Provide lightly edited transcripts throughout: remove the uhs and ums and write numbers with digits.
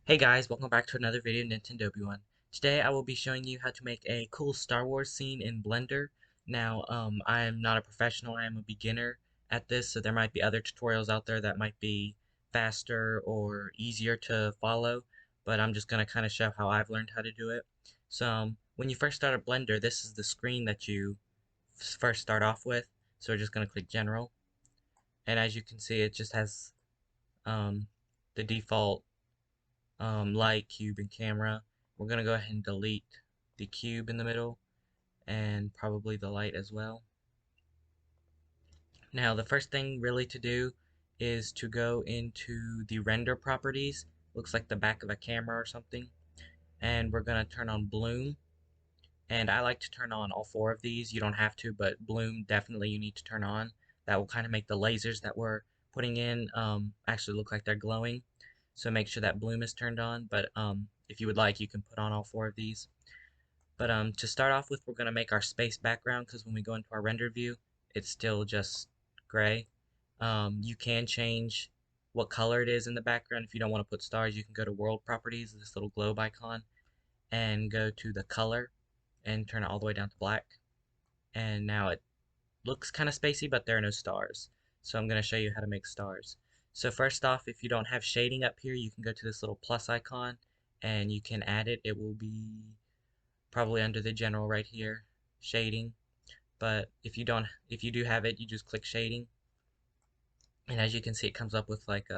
Hey guys, welcome back to another video, Nintendo one. Today I will be showing you how to make a cool Star Wars scene in Blender. Now, I am not a professional, I am a beginner at this, so there might be other tutorials out there that might be faster or easier to follow, but I'm just going to kind of show how I've learned how to do it. So, when you first start at Blender, this is the screen that you first start off with. So we're just going to click General, and as you can see, it just has um, the default light, cube, and camera. We're going to go ahead and delete the cube in the middle and probably the light as well. Now the first thing really to do is to go into the render properties. Looks like the back of a camera or something. And we're going to turn on bloom. And I like to turn on all four of these. You don't have to, but bloom definitely you need to turn on. That will kind of make the lasers that we're putting in actually look like they're glowing. So make sure that bloom is turned on. But if you would like, you can put on all four of these. But to start off with, we're going to make our space background because when we go into our render view, it's still just gray. You can change what color it is in the background. If you don't want to put stars, you can go to world properties, this little globe icon, and go to the color and turn it all the way down to black. And now it looks kind of spacey, but there are no stars. So I'm going to show you how to make stars. So first off, if you don't have shading up here, you can go to this little plus icon and you can add it. It will be probably under the general right here, shading. But if you do have it, you just click shading. And as you can see, it comes up with like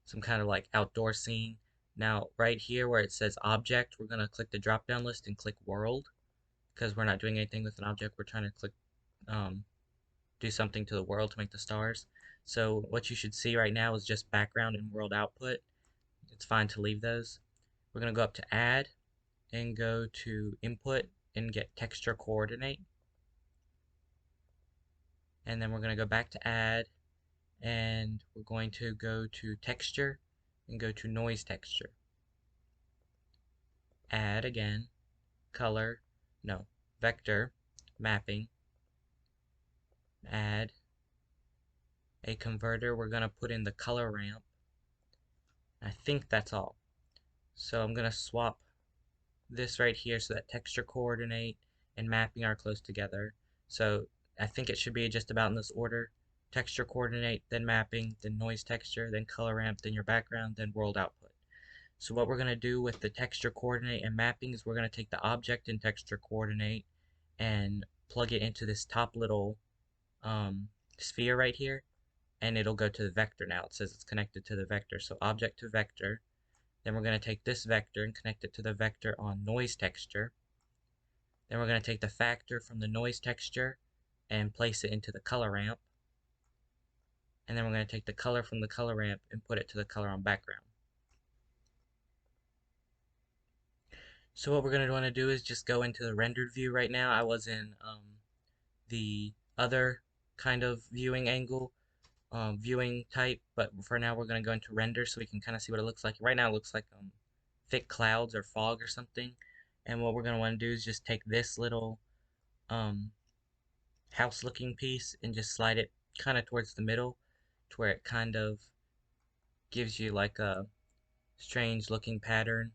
some kind of like outdoor scene. Now, right here where it says object, we're going to click the drop down list and click world because we're not doing anything with an object. We're trying to click um, do something to the world to make the stars. So what you should see right now is just background and world output. It's fine to leave those. We're going to go up to add and go to input and get texture coordinate. And then we're going to go back to add and we're going to go to texture and go to noise texture. Add again, color, no, vector, mapping, add a converter. We're going to put in the color ramp. I think that's all. So I'm going to swap this right here so that texture coordinate and mapping are close together. So I think it should be just about in this order. Texture coordinate, then mapping, then noise texture, then color ramp, then your background, then world output. So what we're going to do with the texture coordinate and mapping is we're going to take the object in texture coordinate and plug it into this top little sphere right here, and it'll go to the vector now. It says it's connected to the vector. So object to vector. Then we're going to take this vector and connect it to the vector on noise texture. Then we're going to take the factor from the noise texture and place it into the color ramp. And then we're going to take the color from the color ramp and put it to the color on background. So what we're going to want to do is just go into the rendered view right now. I was in the other kind of viewing angle, viewing type, but for now we're going to go into render so we can kind of see what it looks like. Right now it looks like thick clouds or fog or something. And what we're going to want to do is just take this little um, house looking piece and just slide it kind of towards the middle to where it kind of gives you like a strange looking pattern.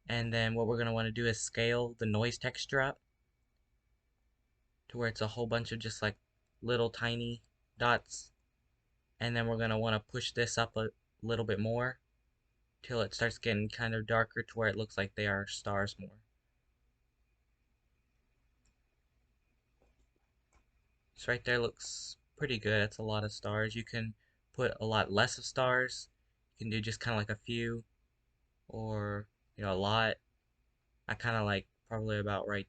And then what we're going to want to do is scale the noise texture up to where it's a whole bunch of just like little tiny dots. And then we're going to want to push this up a little bit more till it starts getting kind of darker to where it looks like they are stars more. So right there looks pretty good. That's a lot of stars. You can put a lot less of stars. You can do just kind of like a few or a lot. I kind of like probably about right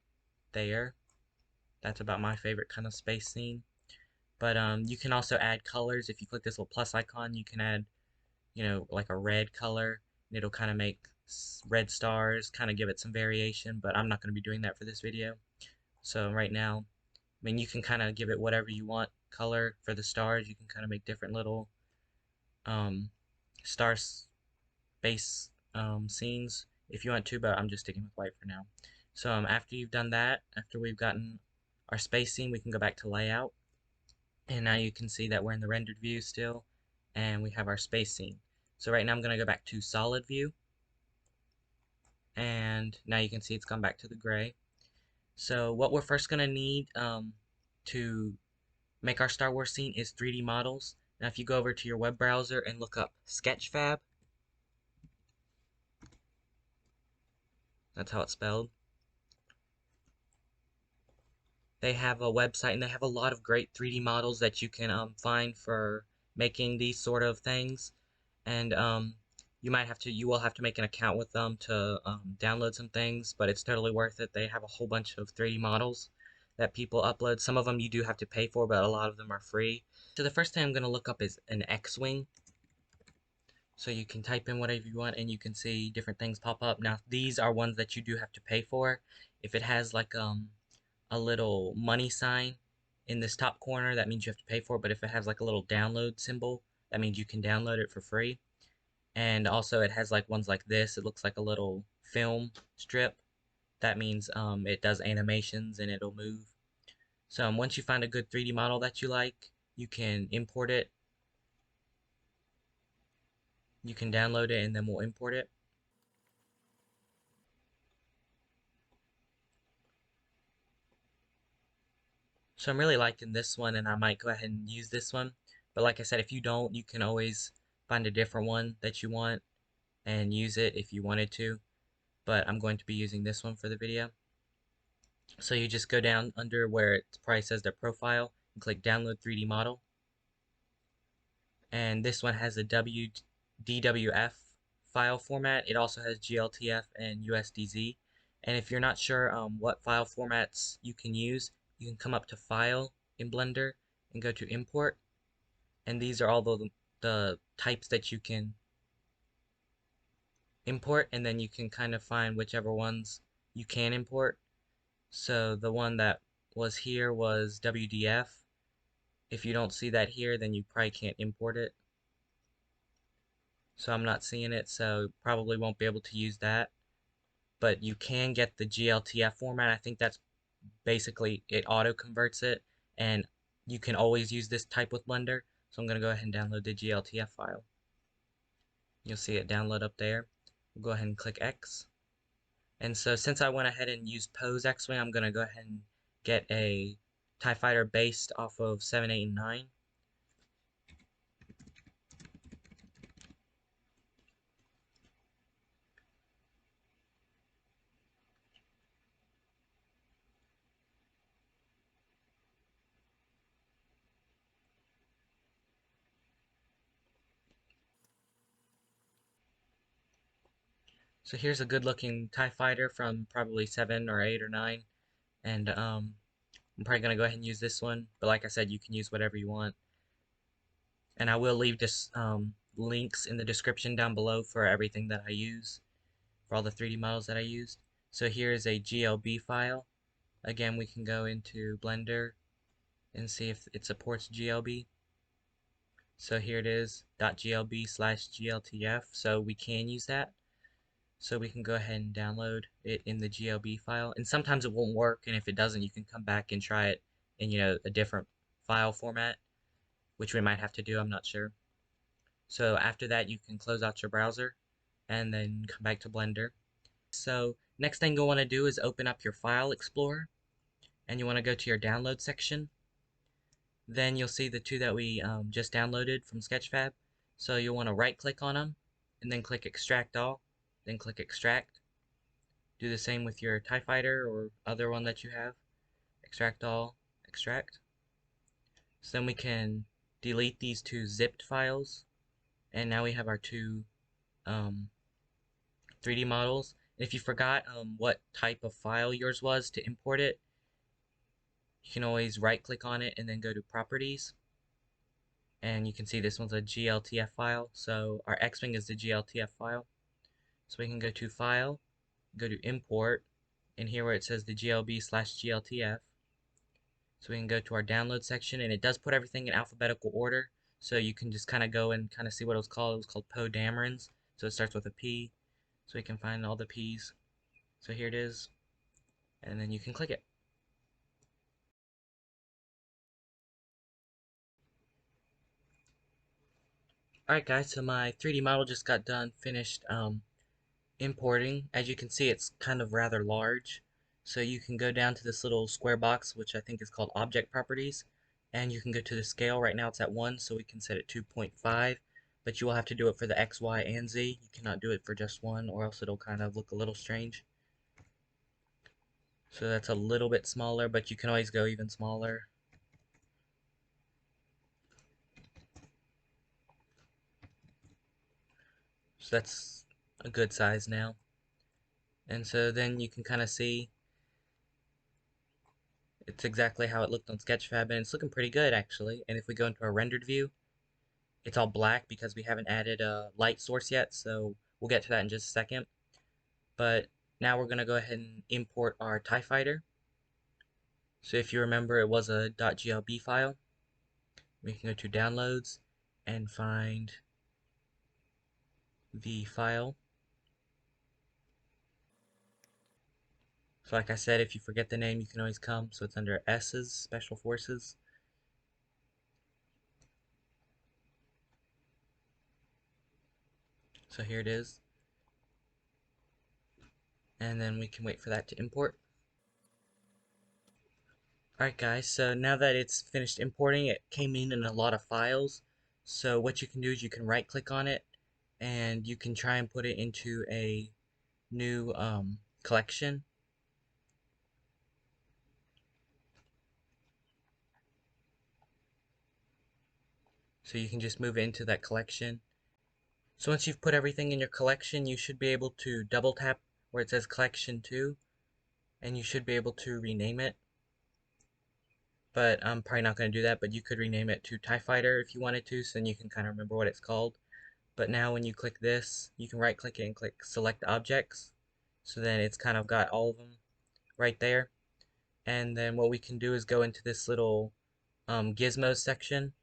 there. That's about my favorite kind of space scene. But you can also add colors. If you click this little plus icon, you can add, like a red color. And it'll kind of make red stars, kind of give it some variation. But I'm not going to be doing that for this video. So right now, I mean, you can kind of give it whatever you want color for the stars. You can kind of make different little um, star space scenes if you want to, but I'm just sticking with white for now. So after you've done that, after we've gotten our space scene, we can go back to layout. And now you can see that we're in the rendered view still, and we have our space scene. So right now I'm going to go back to solid view, and now you can see it's gone back to the gray. So what we're first going to need to make our Star Wars scene is 3D models. Now if you go over to your web browser and look up Sketchfab, that's how it's spelled. They have a website and they have a lot of great 3D models that you can find for making these sort of things. And you will have to make an account with them to download some things, but it's totally worth it. They have a whole bunch of 3D models that people upload. Some of them you do have to pay for, but a lot of them are free. So the first thing I'm going to look up is an X-wing. So you can type in whatever you want and you can see different things pop up. Now these are ones that you do have to pay for. If it has like a little money sign in this top corner, that means you have to pay for it. But if it has like a little download symbol, that means you can download it for free. And also it has like ones like this. It looks like a little film strip. That means it does animations and it'll move. So once you find a good 3D model that you like, you can import it. You can download it and then we'll import it. So I'm really liking this one and I might go ahead and use this one. But like I said, if you don't, you can always find a different one that you want and use it if you wanted to. But I'm going to be using this one for the video. So you just go down under where it probably says their profile and click download 3D model. And this one has a DWF file format. It also has GLTF and USDZ. And if you're not sure what file formats you can use, you can come up to File in Blender and go to Import. And these are all the types that you can import, and then you can kind of find whichever ones you can import. So the one that was here was WDF. If you don't see that here, then you probably can't import it. So I'm not seeing it, so probably won't be able to use that. But you can get the GLTF format. I think that's basically it auto converts it, and you can always use this type with Blender. So I'm going to go ahead and download the GLTF file. You'll see it download up there. We'll go ahead and click X. And so since I went ahead and used Pose X-Wing, I'm going to go ahead and get a TIE Fighter based off of 7, 8, and 9. So here's a good looking TIE Fighter from probably 7 or 8 or 9. And I'm probably going to go ahead and use this one. But like I said, you can use whatever you want. And I will leave just links in the description down below for everything that I use, for all the 3D models that I used. So here's a GLB file. Again, we can go into Blender and see if it supports GLB. So here it is, .glb/gltf, so we can use that. So we can go ahead and download it in the GLB file. And sometimes it won't work, and if it doesn't, you can come back and try it in, a different file format, which we might have to do, I'm not sure. So after that, you can close out your browser and then come back to Blender. So next thing you'll want to do is open up your File Explorer, and you want to go to your Download section. Then you'll see the two that we just downloaded from Sketchfab. So you'll want to right click on them and then click Extract All, then click Extract. Do the same with your TIE Fighter or other one that you have. Extract All, Extract. So then we can delete these two zipped files, and now we have our two 3D models. And if you forgot what type of file yours was to import it, you can always right click on it and then go to Properties. And you can see this one's a GLTF file, so our X-wing is the GLTF file. So we can go to File, go to Import, and here where it says the GLB/GLTF. So we can go to our Download section, and it does put everything in alphabetical order, so you can just kind of go and kind of see what it was called. It was called Poe Dameron's, so it starts with a P, so we can find all the P's. So here it is, and then you can click it. Alright guys, so my 3D model just got done finished importing. As you can see, it's kind of rather large. So you can go down to this little square box, which I think is called Object Properties, and you can go to the scale. Right now it's at 1, so we can set it 2.5, but you will have to do it for the X, Y, and Z. You cannot do it for just one, or else it'll kind of look a little strange. So that's a little bit smaller, but you can always go even smaller. So that's a good size now. And so then you can kind of see it's exactly how it looked on Sketchfab, and it's looking pretty good actually. And if we go into our rendered view, it's all black because we haven't added a light source yet, so we'll get to that in just a second. But now we're going to go ahead and import our tiefighter. So if you remember, it was a .glb file. We can go to downloads and find the file. So like I said, if you forget the name, you can always come. So it's under S's, Special Forces. So here it is. And then we can wait for that to import. Alright guys, so now that it's finished importing, it came in a lot of files. So what you can do is you can right click on it and you can try and put it into a new collection. So you can just move it into that collection. So once you've put everything in your collection, you should be able to double tap where it says collection 2 and you should be able to rename it. But I'm probably not going to do that, but you could rename it to tiefighter if you wanted to, so then you can kind of remember what it's called. But now when you click this, you can right click it and click select objects. So then it's kind of got all of them right there. And then what we can do is go into this little gizmos section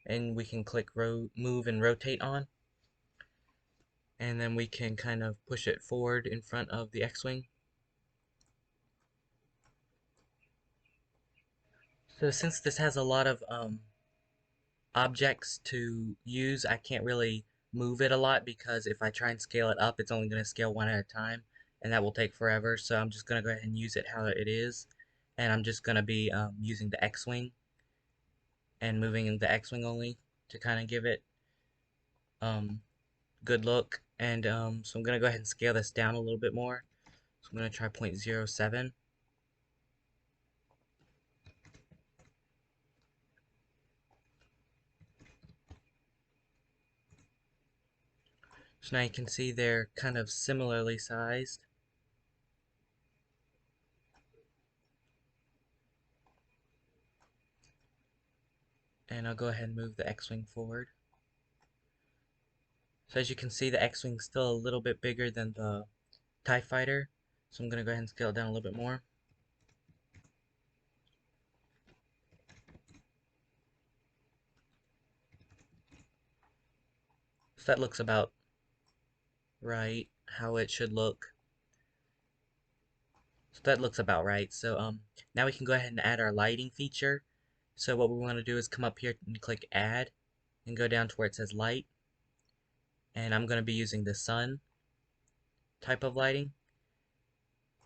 and we can click move and rotate on. And then we can kind of push it forward in front of the X-wing. So since this has a lot of objects to use, I can't really move it a lot because if I try and scale it up, it's only going to scale one at a time, and that will take forever. So I'm just going to go ahead and use it how it is, and I'm just going to be using the X-wing and moving the X-wing only to kind of give it um, good look. And so I'm going to go ahead and scale this down a little bit more. So I'm going to try 0.07. So now you can see they're kind of similarly sized. And I'll go ahead and move the X-wing forward. So as you can see, the X-wing is still a little bit bigger than the TIE Fighter. So I'm going to go ahead and scale it down a little bit more. So that looks about right, how it should look. So that looks about right. So now we can go ahead and add our lighting feature. So what we want to do is come up here and click add and go down to where it says light. And I'm going to be using the sun type of lighting.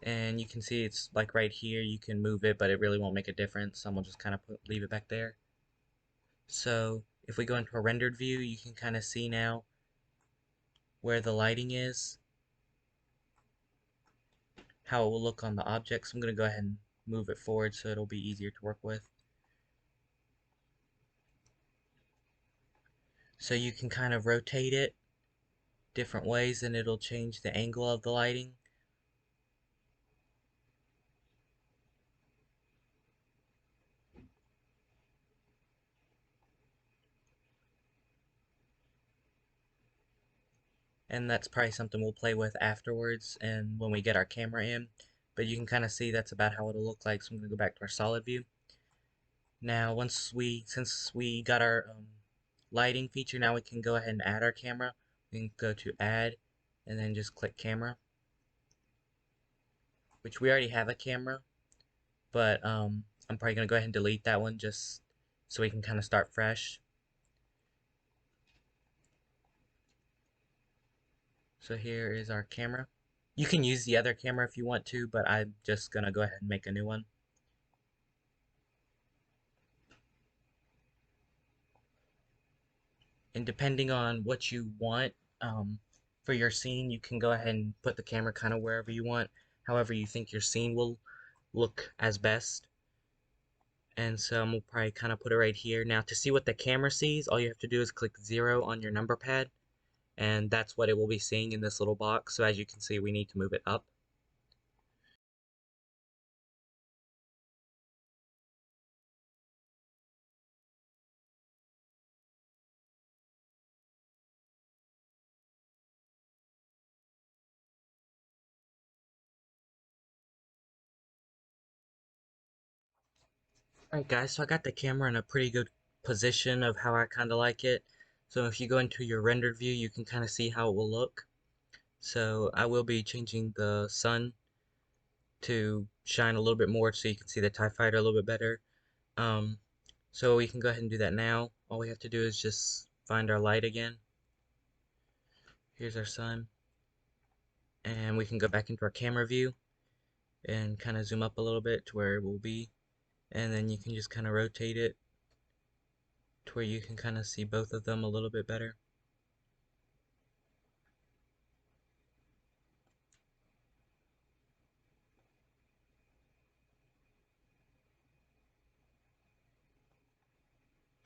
And you can see it's like right here, you can move it, but it really won't make a difference. So I'm gonna just kind of leave it back there. So if we go into a rendered view, you can kind of see now where the lighting is, how it will look on the object. So I'm going to go ahead and move it forward so it'll be easier to work with. So you can kind of rotate it different ways and it'll change the angle of the lighting. And that's probably something we'll play with afterwards and when we get our camera in. But you can kind of see that's about how it'll look like. So I'm going to go back to our solid view. Now since we got our lighting feature, now we can go ahead and add our camera. We can go to add and then just click camera, which we already have a camera, but I'm probably going to go ahead and delete that one just so we can kind of start fresh. So here is our camera. You can use the other camera if you want to, but I'm just gonna go ahead and make a new one. And depending on what you want for your scene, you can go ahead and put the camera kind of wherever you want, however you think your scene will look as best. And so I'm gonna probably kind of put it right here. Now to see what the camera sees, all you have to do is click 0 on your number pad, and that's what it will be seeing in this little box. So as you can see, we need to move it up. Alright guys, so I got the camera in a pretty good position of how I kind of like it. So if you go into your rendered view, you can kind of see how it will look. So I will be changing the sun to shine a little bit more so you can see the TIE fighter a little bit better. Um, so we can go ahead and do that now. All we have to do is just find our light again. Here's our sun. And we can go back into our camera view and kind of zoom up a little bit to where it will be. And then you can just kind of rotate it to where you can kind of see both of them a little bit better.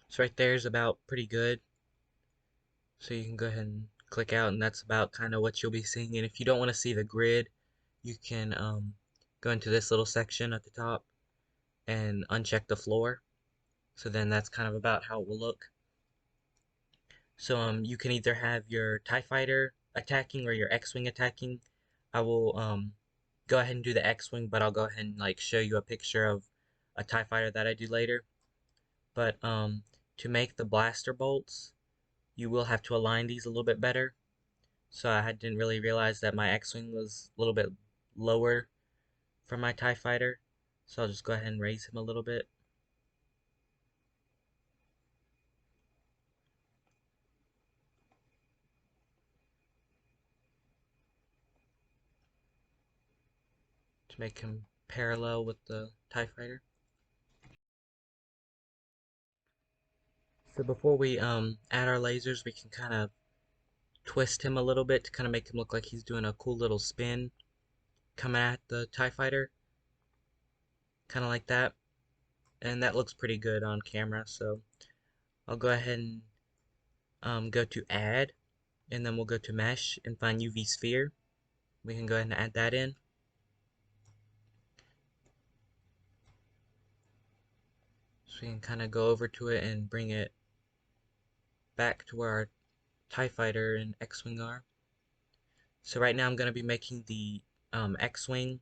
So right there is about pretty good. So you can go ahead and click out, and that's about kind of what you'll be seeing. And if you don't want to see the grid, you can go into this little section at the top and uncheck the floor. So then that's kind of about how it will look. So you can either have your TIE fighter attacking or your X-wing attacking. I will go ahead and do the X-wing, but I'll go ahead and like show you a picture of a TIE fighter that I do later. But to make the blaster bolts, you will have to align these a little bit better. So I didn't really realize that my X-wing was a little bit lower for my TIE fighter. So I'll just go ahead and raise him a little bit. To make him parallel with the TIE fighter. So before we add our lasers, we can kind of twist him a little bit to kind of make him look like he's doing a cool little spin coming at the TIE fighter. Kind of like that. And that looks pretty good on camera. So I'll go ahead and go to add. And then we'll go to mesh and find UV sphere. We can go ahead and add that in. So we can kind of go over to it and bring it back to where our TIE fighter and X-wing are. So right now I'm going to be making the X-wing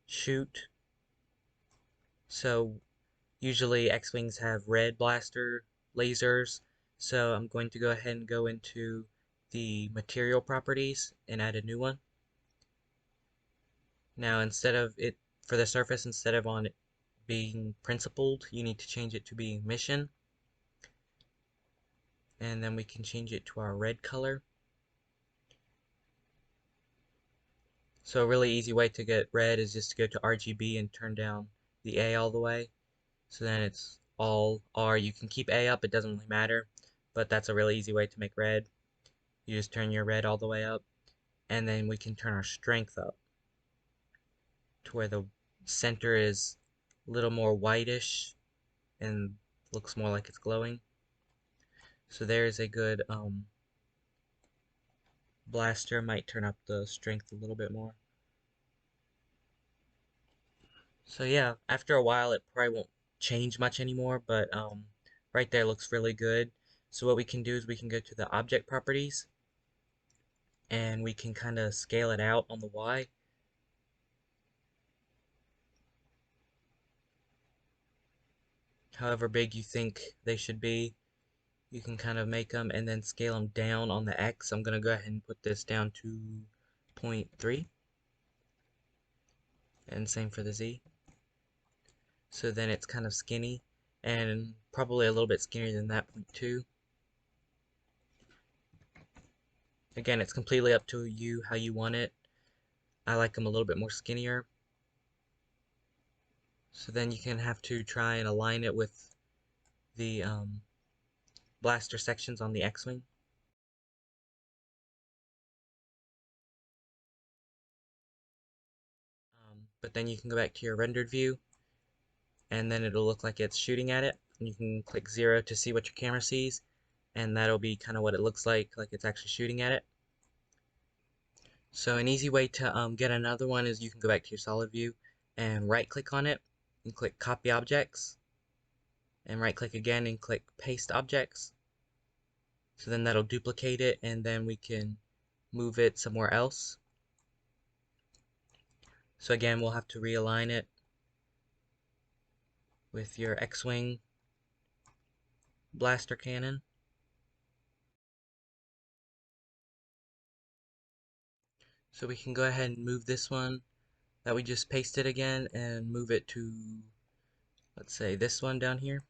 shoot. So usually X-wings have red blaster lasers. So I'm going to go ahead and go into the material properties and add a new one. Now instead of it, for the surface, instead of on it being principled, you need to change it to being mission. And then we can change it to our red color. So a really easy way to get red is just to go to RGB and turn down the A all the way. So then it's all R. You can keep A up, it doesn't really matter, but that's a really easy way to make red. You just turn your red all the way up, and then we can turn our strength up to where the center is a little more whitish and looks more like it's glowing. So there's a good blaster. Might turn up the strength a little bit more. So yeah, after a while it probably won't change much anymore, but right there looks really good. So what we can do is we can go to the object properties and we can kind of scale it out on the Y. However big you think they should be, you can kind of make them and then scale them down on the X. I'm going to go ahead and put this down to 0.3 and same for the Z. So then it's kind of skinny and probably a little bit skinnier than that 0.2. Again, it's completely up to you how you want it. I like them a little bit more skinnier. So then you can have to try and align it with the blaster sections on the X-wing. But then you can go back to your rendered view, and then it'll look like it's shooting at it. And you can click 0 to see what your camera sees, and that'll be kind of what it looks like it's actually shooting at it. So an easy way to get another one is you can go back to your solid view and right click on it and click copy objects, and right click again and click paste objects. So then that'll duplicate it, and then we can move it somewhere else. So again, we'll have to realign it with your X-wing blaster cannon. So we can go ahead and move this one that we just pasted again and move it to, let's say, this one down here.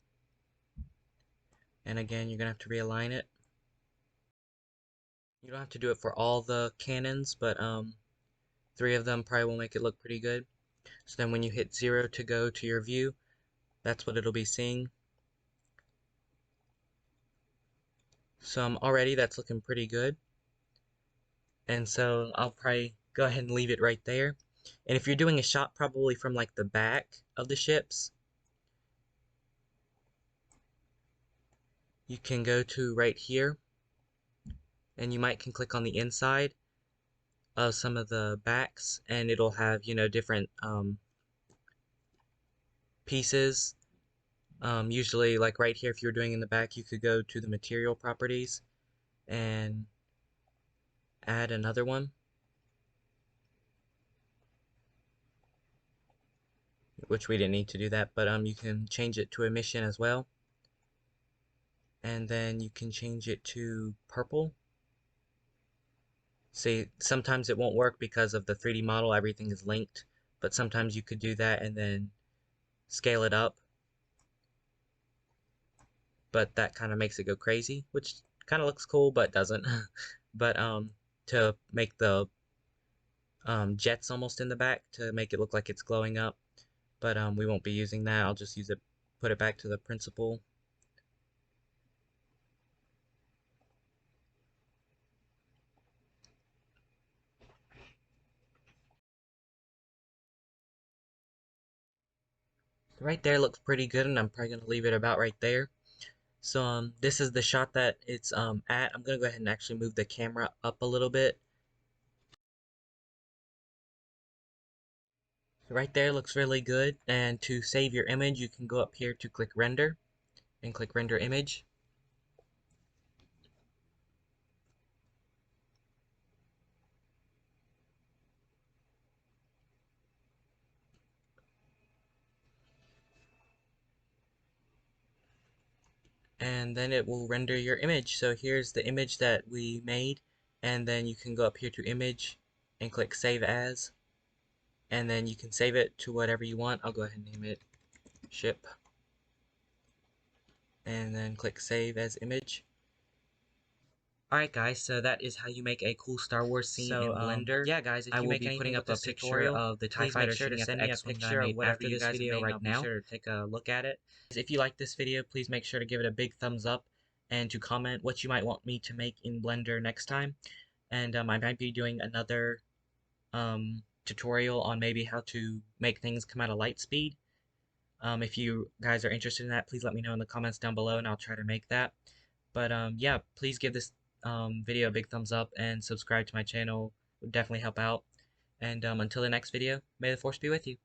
And again, you're gonna have to realign it. You don't have to do it for all the cannons, but 3 of them probably will make it look pretty good. So then when you hit 0 to go to your view, that's what it'll be seeing. So already that's looking pretty good. And so I'll probably go ahead and leave it right there. And if you're doing a shot probably from like the back of the ships, you can go to right here, and you might can click on the inside of some of the backs, and it'll have, different pieces. Usually like right here, if you're doing in the back, you could go to the material properties and add another one, which we didn't need to do that, but you can change it to emission as well. And then you can change it to purple. See, sometimes it won't work because of the 3D model, everything is linked, but sometimes you could do that and then scale it up, but that kind of makes it go crazy, which kind of looks cool, but doesn't. But to make the jets almost in the back to make it look like it's glowing up, but we won't be using that. I'll just use it, put it back to the principal. So right there looks pretty good, and I'm probably gonna leave it about right there. So this is the shot that it's at. I'm gonna go ahead and actually move the camera up a little bit. So right there looks really good, and to save your image you can go up here to click render and click render image. And then it will render your image. So here's the image that we made, and then you can go up here to image and click save as, and then you can save it to whatever you want. I'll go ahead and name it ship, and then click save as image. Alright guys, so that is how you make a cool Star Wars scene in Blender. Yeah guys, if you make anything putting up a picture of the TIE Fighter shooting at the X-wing that I made after this video right now. Be sure to take a look at it. If you like this video, please make sure to give it a big thumbs up and to comment what you might want me to make in Blender next time. And I might be doing another tutorial on maybe how to make things come out of light speed. If you guys are interested in that, please let me know in the comments down below and I'll try to make that. But yeah, please give this video a big thumbs up and subscribe to my channel. It would definitely help out. And until the next video, may the force be with you.